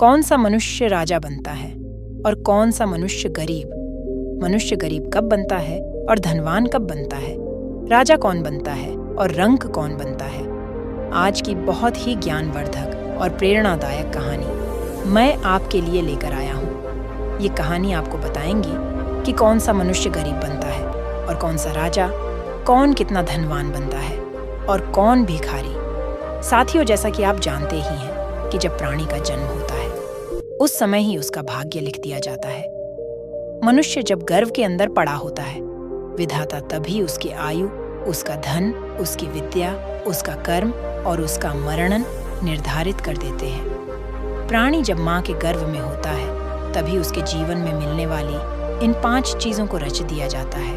कौन सा मनुष्य राजा बनता है और कौन सा मनुष्य गरीब? मनुष्य गरीब कब बनता है और धनवान कब बनता है? राजा कौन बनता है और रंक कौन बनता है? आज की बहुत ही ज्ञानवर्धक और प्रेरणादायक कहानी मैं आपके लिए लेकर आया हूँ। ये कहानी आपको बताएंगी कि कौन सा मनुष्य गरीब बनता है और कौन सा राजा, कौन कितना धनवान बनता है और कौन भिखारी। साथियों, जैसा कि आप जानते ही हैं कि जब प्राणी का जन्म होता है उस समय ही उसका भाग्य लिख दिया जाता है। मनुष्य जब गर्भ के अंदर पड़ा होता है, विधाता तभी उसकी आयु, उसका धन, उसकी विद्या, उसका कर्म और उसका मरणन निर्धारित कर देते हैं। प्राणी जब माँ के गर्भ में होता है तभी उसके जीवन में मिलने वाली इन 5 चीजों को रच दिया जाता है।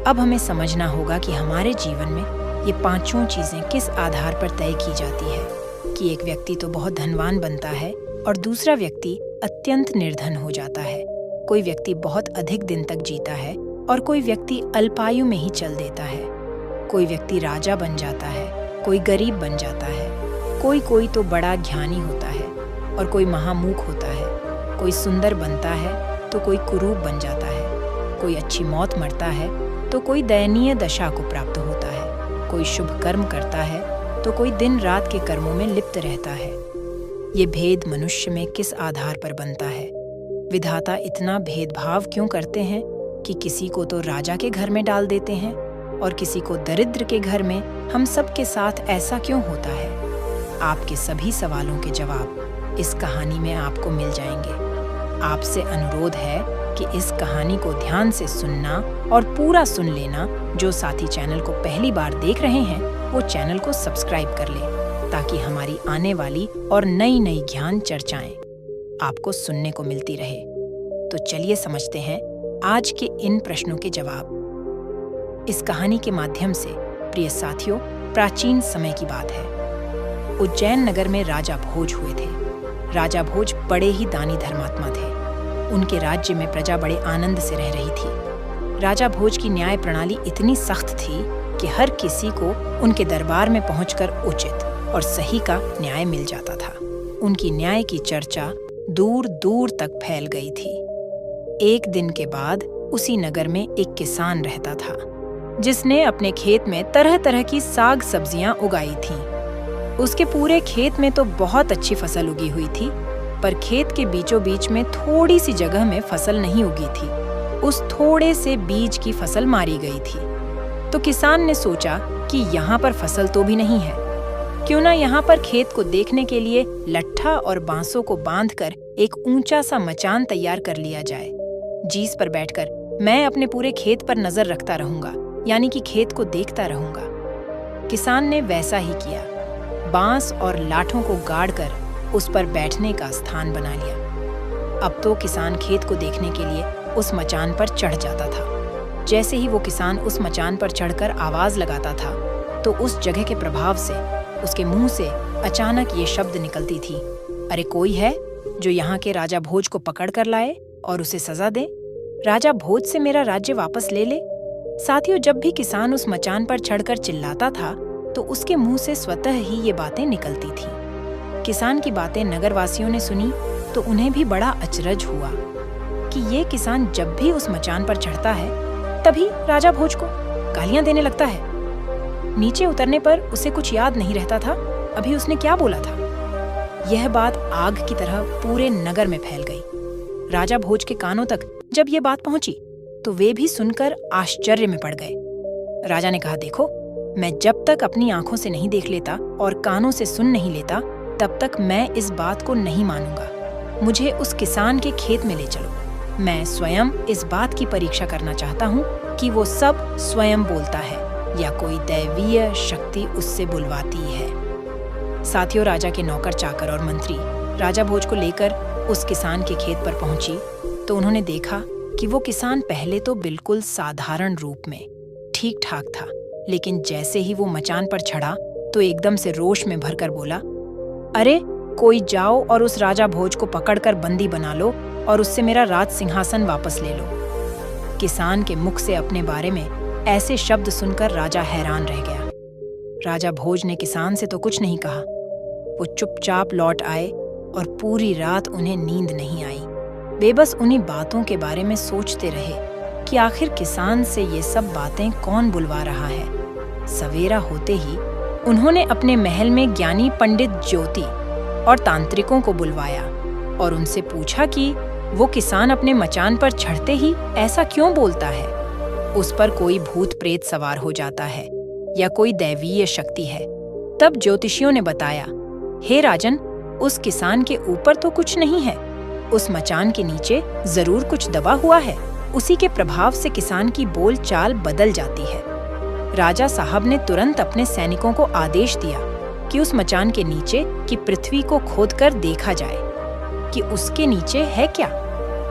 अब हमें समझना होगा कि हमारे जीवन में ये 5 चीजें किस आधार पर तय की जाती है कि एक व्यक्ति तो बहुत धनवान बनता है और दूसरा व्यक्ति अत्यंत निर्धन हो जाता है। कोई व्यक्ति बहुत अधिक दिन तक जीता है और कोई व्यक्ति अल्पायु में ही चल देता है। कोई व्यक्ति राजा बन जाता है, कोई गरीब बन जाता है, कोई तो बड़ा ज्ञानी होता है और कोई महामूख होता है। कोई सुंदर बनता है तो कोई कुरूप बन जाता है। कोई अच्छी मौत मरता है तो कोई दयनीय दशा को प्राप्त होता है। कोई शुभ कर्म करता है तो कोई दिन रात के कर्मों में लिप्त रहता है। ये भेद मनुष्य में किस आधार पर बनता है? विधाता इतना भेदभाव क्यों करते हैं कि किसी को तो राजा के घर में डाल देते हैं और किसी को दरिद्र के घर में? हम सब के साथ ऐसा क्यों होता है? आपके सभी सवालों के जवाब इस कहानी में आपको मिल जाएंगे। आपसे अनुरोध है कि इस कहानी को ध्यान से सुनना और पूरा सुन लेना। जो साथी चैनल को पहली बार देख रहे हैं वो चैनल को सब्सक्राइब कर ले ताकि हमारी आने वाली और नई ज्ञान चर्चाएं आपको सुनने को मिलती रहे। तो चलिए समझते हैं आज के इन प्रश्नों के जवाब इस कहानी के माध्यम से। प्रिय साथियों, प्राचीन समय की बात है। उज्जैन नगर में राजा भोज हुए थे। राजा भोज बड़े ही दानी धर्मात्मा थे। उनके राज्य में प्रजा बड़े आनंद से रह रही थी। राजा भोज की न्याय प्रणाली इतनी सख्त थी कि हर किसी को उनके दरबार में पहुंचकर उचित और सही का न्याय मिल जाता था। उनकी न्याय की चर्चा दूर दूर तक फैल गई थी। एक दिन के बाद उसी नगर में एक किसान रहता था जिसने अपने खेत में तरह तरह की साग सब्जियां उगाई थीं। उसके पूरे खेत में तो बहुत अच्छी फसल उगी हुई थी, पर खेत के बीचों बीच में थोड़ी सी जगह में फसल नहीं उगी थी। उस थोड़े से बीज की फसल मारी गई थी। तो किसान ने सोचा कि यहाँ पर फसल तो भी नहीं है, क्यों ना यहाँ पर खेत को देखने के लिए लट्ठा और बांसों को बांधकर एक ऊंचा सा मचान तैयार कर लिया जाए, जिस पर बैठकर मैं अपने पूरे खेत पर नजर रखता रहूंगा, यानी कि खेत को देखता रहूंगा। किसान ने वैसा ही किया। बांस और लाठों को गाड़कर उस पर बैठने का स्थान बना लिया। अब तो किसान खेत को देखने के लिए उस मचान पर चढ़ जाता था। जैसे ही वो किसान उस मचान पर चढ़कर आवाज लगाता था तो उस जगह के प्रभाव से उसके मुंह से अचानक ये शब्द निकलती थी, अरे कोई है जो यहाँ के राजा भोज को पकड़ कर लाए और उसे सजा दे। राजा भोज से मेरा राज्य वापस ले ले। साथियों, जब भी किसान उस मचान पर चढ़कर चिल्लाता था तो उसके मुंह से स्वतः ही ये बातें निकलती थी। किसान की बातें नगरवासियों ने सुनी तो उन्हें भी बड़ा अचरज हुआ कि ये किसान जब भी उस मचान पर चढ़ता है तभी राजा भोज को गालियां देने लगता है। नीचे उतरने पर उसे कुछ याद नहीं रहता था अभी उसने क्या बोला था। यह बात आग की तरह पूरे नगर में फैल गई। राजा भोज के कानों तक जब ये बात पहुंची तो वे भी सुनकर आश्चर्य में पड़ गए। राजा ने कहा, देखो, मैं जब तक अपनी आंखों से नहीं देख लेता और कानों से सुन नहीं लेता तब तक मैं इस बात को नहीं मानूंगा। मुझे उस किसान के खेत में ले चलो। मैं स्वयं इस बात की परीक्षा करना चाहता हूँ कि वो सब स्वयं बोलता है या कोई दैवीय शक्ति उससे बुलवाती है। साथियों, राजा के नौकर चाकर और मंत्री राजा भोज को लेकर उस किसान के खेत पर पहुंची तो उन्होंने देखा कि वो किसान पहले तो बिल्कुल साधारण रूप में ठीक ठाक था, लेकिन जैसे ही वो मचान पर चढ़ा तो एकदम से रोष में भरकर बोला, अरे कोई जाओ और उस राजा भोज को पकड़कर बंदी बना लो और उससे मेरा राज सिंहासन वापस ले लो। किसान के मुख से अपने बारे में ऐसे शब्द सुनकर राजा हैरान रह गया। राजा भोज ने किसान से तो कुछ नहीं कहा। वो चुपचाप लौट आए और पूरी रात उन्हें नींद नहीं आई। बेबस उन्हीं बातों के बारे में सोचते रहे कि आखिर किसान से ये सब बातें कौन बुलवा रहा है। सवेरा होते ही उन्होंने अपने महल में ज्ञानी पंडित ज्योति और तांत्रिकों को बुलवाया और उनसे पूछा कि वो किसान अपने मचान पर चढ़ते ही ऐसा क्यों बोलता है। उस पर कोई भूत प्रेत सवार हो जाता है या कोई दैवीय शक्ति है। तब ज्योतिषियों ने बताया, हे राजन, उस किसान के ऊपर तो कुछ नहीं है, उस मचान के नीचे जरूर कुछ दबा हुआ है। उसी के प्रभाव से किसान की बोल चाल बदल जाती है। राजा साहब ने तुरंत अपने सैनिकों को आदेश दिया कि उस मचान के नीचे की पृथ्वी को खोदकर देखा जाए कि उसके नीचे है क्या।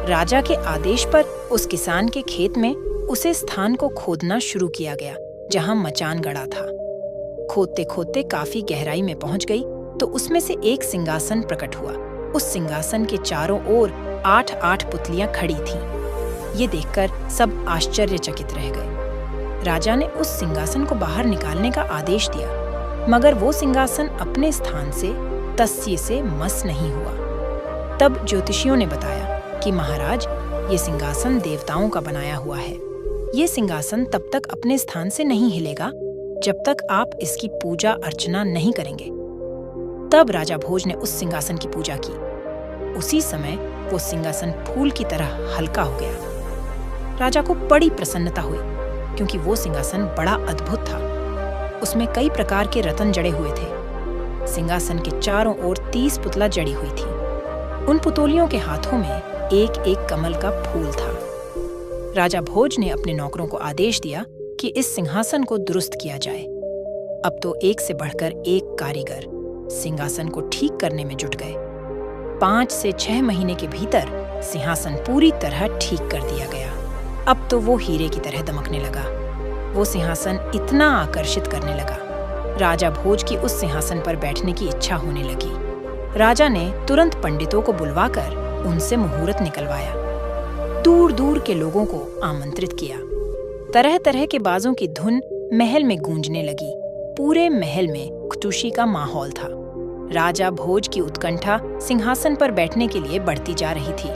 राजा के आदेश पर उस किसान के खेत में उसे स्थान को खोदना शुरू किया गया जहां मचान गड़ा था। खोदते खोदते काफी गहराई में पहुंच गई तो उसमें से एक सिंहासन प्रकट हुआ। उस सिंहासन के चारों ओर 8-8 पुतलियां खड़ी थीं। ये देखकर सब आश्चर्यचकित रह गए। राजा ने उस सिंहासन को बाहर निकालने का आदेश दिया, मगर वो सिंहासन अपने स्थान से तस्य से मस नहीं हुआ। तब ज्योतिषियों ने बताया कि महाराज, ये सिंहासन देवताओं का बनाया हुआ है। ये सिंहासन तब तक अपने स्थान से नहीं हिलेगा जब तक आप इसकी पूजा अर्चना नहीं करेंगे। तब राजा भोज ने उस सिंहासन की पूजा की। उसी समय वो सिंहासन फूल की तरह हल्का हो गया। राजा को बड़ी प्रसन्नता हुई क्योंकि वो सिंहासन बड़ा अद्भुत था। उसमें कई प्रकार के रत्न जड़े हुए थे। सिंहासन के चारों ओर 30 पुतला जड़ी हुई थी। उन पुतोलियों के हाथों में एक एक कमल का फूल था। राजा भोज ने अपने नौकरों को आदेश दिया कि इस सिंहासन को दुरुस्त किया जाए। अब तो एक से बढ़कर एक कारीगर सिंहासन को ठीक करने में जुट गए। 5 से 6 महीने के भीतर सिंहासन पूरी तरह ठीक कर दिया गया। अब तो वो हीरे की तरह दमकने लगा। वो सिंहासन इतना आकर्षित करने लगा, राजा भोज की उस सिंहासन पर बैठने की इच्छा होने लगी। राजा ने तुरंत पंडितों को बुलवाकर उनसे मुहूर्त निकलवाया। दूर दूर के लोगों को आमंत्रित किया। तरह तरह के बाजों की धुन महल में गूंजने लगी। पूरे महल में खुशी का माहौल था। राजा भोज की उत्कंठा सिंहासन पर बैठने के लिए बढ़ती जा रही थी।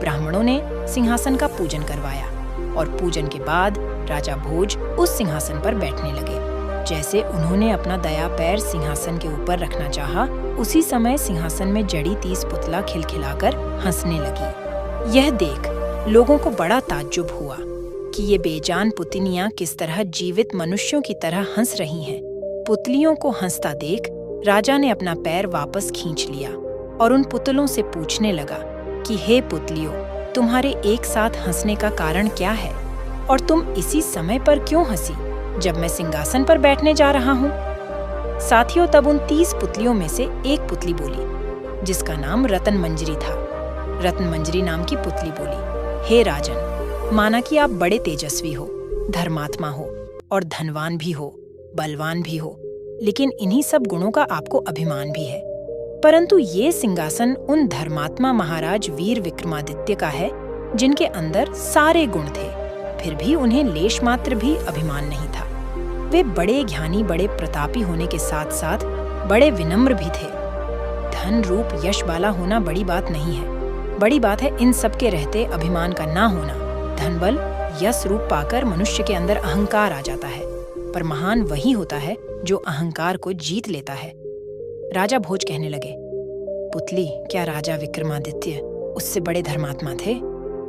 ब्राह्मणों ने सिंहासन का पूजन करवाया और पूजन के बाद राजा भोज उस सिंहासन पर बैठने लगे। जैसे उन्होंने अपना दया पैर सिंहासन के ऊपर रखना चाहा, उसी समय सिंहासन में जड़ी 30 पुतला खिलखिलाकर हंसने लगी। यह देख लोगों को बड़ा ताज्जुब हुआ कि ये बेजान पुतलियां किस तरह जीवित मनुष्यों की तरह हंस रही हैं। पुतलियों को हंसता देख राजा ने अपना पैर वापस खींच लिया और उन पुतलों से पूछने लगा कि हे पुतलियों, तुम्हारे एक साथ हंसने का कारण क्या है और तुम इसी समय पर क्यों हंसी जब मैं सिंहासन पर बैठने जा रहा हूँ। साथियों, तब उन 30 पुतलियों में से एक पुतली बोली, जिसका नाम रतन मंजरी था। रत्न मंजरी नाम की पुतली बोली, हे राजन, माना कि आप बड़े तेजस्वी हो, धर्मात्मा हो और धनवान भी हो, बलवान भी हो, लेकिन इन्हीं सब गुणों का आपको अभिमान भी है। परंतु ये सिंहासन उन धर्मात्मा महाराज वीर विक्रमादित्य का है जिनके अंदर सारे गुण थे, फिर भी उन्हें लेश मात्र भी अभिमान नहीं था। वे बड़े ज्ञानी, बड़े प्रतापी होने के साथ साथ बड़े विनम्र भी थे। धन रूप यश वाला होना बड़ी बात नहीं है, बड़ी बात है इन सब के रहते अभिमान का ना होना। धन बल यश रूप पाकर मनुष्य के अंदर अहंकार आ जाता है, पर महान वही होता है जो अहंकार को जीत लेता है। राजा भोज कहने लगे, पुतली, क्या राजा विक्रमादित्य उससे बड़े धर्मात्मा थे?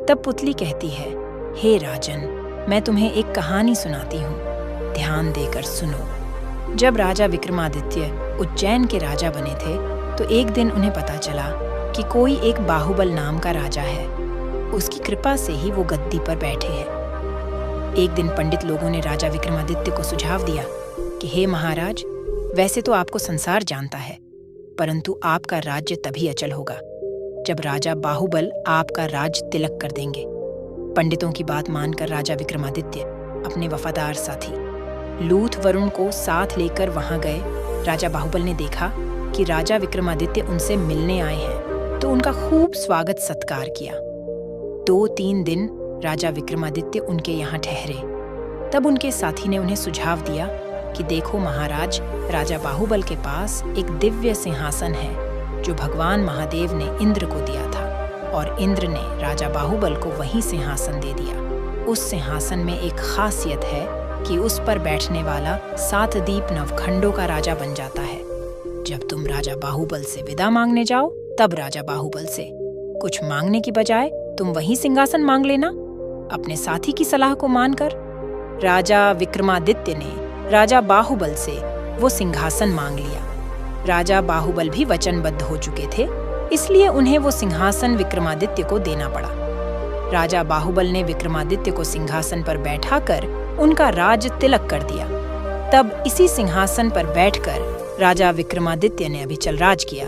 तब पुतली कहती है, हे राजन, मैं तुम्हें एक कहानी सुनाती हूँ, ध्यान देकर सुनो। जब राजा विक्रमादित्य उज्जैन के राजा बने थे तो एक दिन उन्हें पता चला कि कोई एक बाहुबल नाम का राजा है। उसकी कृपा से ही वो गद्दी पर बैठे हैं। एक दिन पंडित लोगों ने राजा विक्रमादित्य को सुझाव दिया कि हे महाराज, वैसे तो आपको संसार जानता है, परंतु आपका राज्य तभी अचल होगा जब राजा बाहुबल आपका राज तिलक कर देंगे। पंडितों की बात मानकर राजा विक्रमादित्य अपने वफादार साथी लूथ वरुण को साथ लेकर वहां गए। राजा बाहुबल ने देखा कि राजा विक्रमादित्य उनसे मिलने आए हैं तो उनका खूब स्वागत सत्कार किया। 2-3 दिन राजा विक्रमादित्य उनके यहाँ ठहरे। तब उनके साथी ने उन्हें सुझाव दिया कि देखो महाराज, राजा बाहुबल के पास एक दिव्य सिंहासन है जो भगवान महादेव ने इंद्र को दिया था, और इंद्र ने राजा बाहुबल को वही सिंहासन दे दिया। उस सिंहासन में एक खासियत है कि उस पर बैठने वाला 7 द्वीप नवखंडों का राजा बन जाता है। जब तुम राजा बाहुबल से विदा मांगने जाओ, तब राजा बाहुबल से कुछ मांगने की बजाय तुम वही सिंहासन मांग लेना, अपने साथी की सलाह को मानकर। राजा विक्रमादित्य ने राजा बाहुबल से वो सिंहासन मांग लिया। राजा बाहुबल भी वचनबद्ध हो चुके थे, इसलिए उन्हें वो सिंहासन विक्रमादित्य को देना पड़ा। राजा बाहुबल ने विक्रमादित्य को सिंहासन पर बैठाकर उनका राज तिलक कर दिया। तब इसी सिंहासन पर बैठकर राजा विक्रमादित्य ने अभिचल राज किया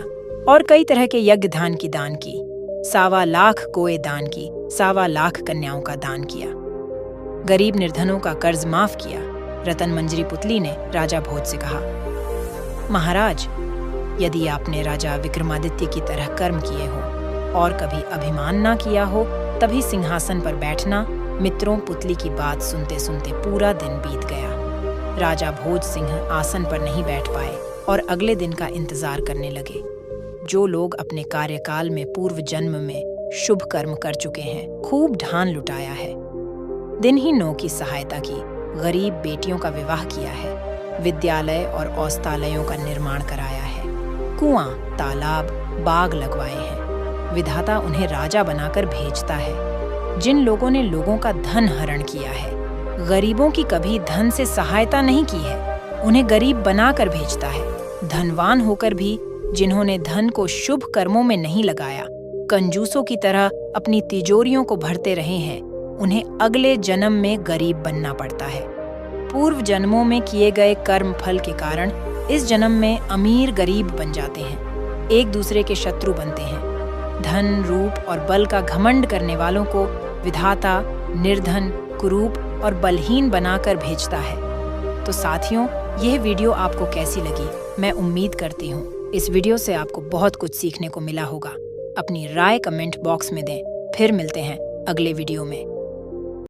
और कई तरह के यज्ञ दान की दान की, 1.25 लाख गोए दान की, 1.25 लाख कन्याओं का दान किया, गरीब निर्धनों का कर्ज माफ किया। रतन मंजरी पुतली ने राजा भोज से कहा, महाराज, यदि आपने राजा विक्रमादित्य की तरह कर्म किए हो और कभी अभिमान ना किया हो, तभी सिंहासन पर बैठना। मित्रों, पुतली की बात सुनते सुनते पूरा दिन बीत गया। राजा भोज सिंह आसन पर नहीं बैठ पाए और अगले दिन का इंतजार करने लगे। जो लोग अपने कार्यकाल में पूर्व जन्म में शुभ कर्म कर चुके हैं, खूब ढान लुटाया है, दिनहीनों की सहायता की, गरीब बेटियों का विवाह किया है, विद्यालय और औषधालयों का निर्माण कराया है, कुआं, तालाब, बाग लगवाए हैं, विधाता उन्हें राजा बनाकर भेजता है। जिन लोगों ने लोगों का धन हरण किया है, गरीबों की कभी धन से सहायता नहीं की है, उन्हें गरीब बनाकर भेजता है। धनवान होकर भी जिन्होंने धन को शुभ कर्मों में नहीं लगाया, कंजूसों की तरह अपनी तिजोरियों को भरते रहे हैं, उन्हें अगले जन्म में गरीब बनना पड़ता है। पूर्व जन्मों में किए गए कर्म फल के कारण इस जन्म में अमीर गरीब बन जाते हैं, एक दूसरे के शत्रु बनते हैं। धन, रूप और बल का घमंड करने वालों को विधाता निर्धन, कुरूप और बलहीन बनाकर भेजता है। तो साथियों, यह वीडियो आपको कैसी लगी? मैं उम्मीद करती हूँ इस वीडियो से आपको बहुत कुछ सीखने को मिला होगा। अपनी राय कमेंट बॉक्स में दें। फिर मिलते हैं अगले वीडियो में।